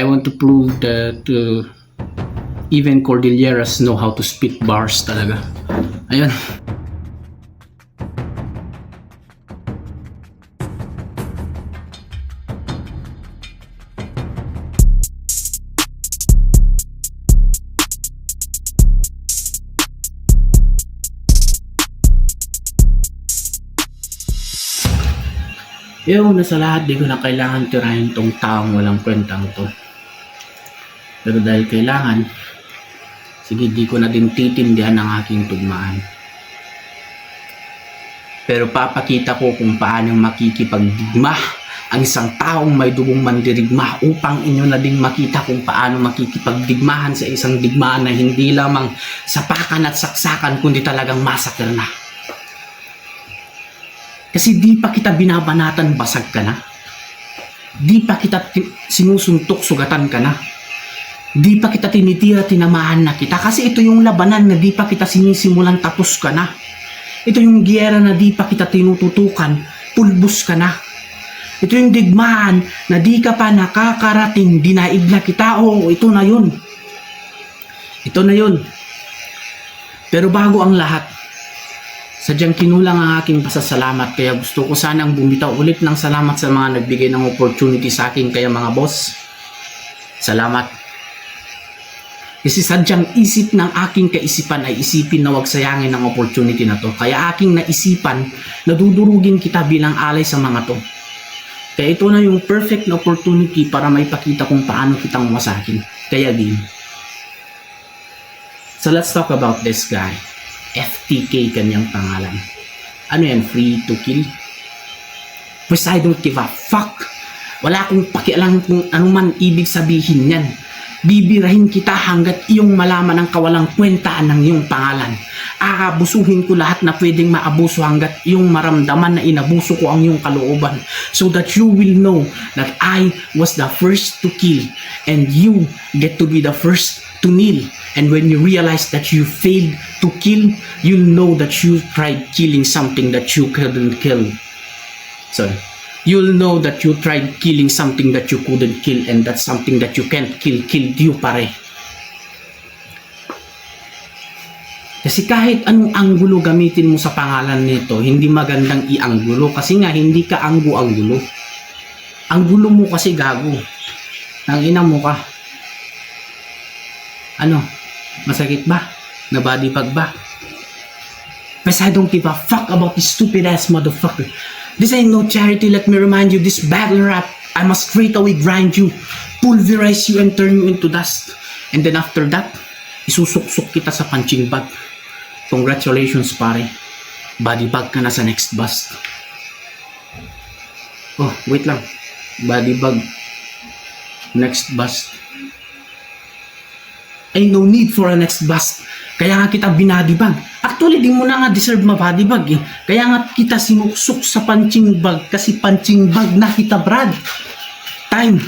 I want to prove that even Cordilleras know how to spit bars talaga. Ayun. Yung nasa lahat, di ko na kailangan tirahin tong taong walang kwentang to. Pero dahil kailangan, sige, di ko na din titindihan ang aking tugmaan. Pero papakita ko kung paano makikipagdigma ang isang taong may dugong mandirigma upang inyo na din makita kung paano makikipagdigmahan sa isang digmaan na hindi lamang sapakan at saksakan kundi talagang masakir na. Kasi di pa kita binabanatan, basag ka na. Di pa kita sinusuntok, sugatan ka na. Di pa kita tinitira, tinamaan na kita. Kasi ito yung labanan na di pa kita sinisimulan, tapos ka na. Ito yung giyera na di pa kita tinututukan, pulbos ka na. Ito yung digmaan na di ka pa nakakarating, dinaig na kita. Oo, ito na yun. Ito na yun. Pero bago ang lahat, sadyang kinulang ang aking pasasalamat, kaya gusto ko sanang bumitaw ulit ng salamat sa mga nagbigay ng opportunity sa akin. Kaya mga boss, salamat. Kasi sadyang isip ng aking kaisipan ay isipin na wag sayangin ang opportunity na to. Kaya aking naisipan na dudurugin kita bilang alay sa mga to. Kaya ito na yung perfect na opportunity para may pakita kung paano kitang masakin. Kaya din. So let's talk about this guy. FTK kanyang pangalan. Ano yan? Free to kill? Because I don't give a fuck. Wala akong pakialam kung ano man ibig sabihin yan. Bibirahin kita hanggat iyong malaman ang kawalang kwentaan ng iyong pangalan. Aabusuhin ko lahat na pwedeng maabuso hanggat iyong maramdaman na inabuso ko ang iyong kalooban. So that you will know that I was the first to kill and you get to be the first to kneel. And when you realize that you failed to kill, you'll know that you tried killing something that you couldn't kill. Sorry. You'll know that you tried killing something that you couldn't kill, and that something that you can't kill, killed you pare. Kasi kahit anong anggulo gamitin mo sa pangalan nito, hindi magandang i-anggulo. Kasi nga, hindi ka anggu-anggulo. Anggulo mo kasi gago. Nangina mo ka. Ano? Masakit ba? Na body bag ba? Because I don't give a fuck about this stupid ass motherfucker. This ain't no charity. Let me remind you, this battle rap, I must straight away grind you, pulverize you and turn you into dust. And then after that, isusuksok kita sa punching bag. Congratulations pare. Body bag ka na sa next bust. Oh, wait lang. Body bag. Next bust. Ain't no need for a next bust. Kaya nga kita binadibag. Actually, di mo na nga deserve mabadibag eh. Kaya nga kita sinuksok sa punching bag. Kasi punching bag na kita, Brad. Time.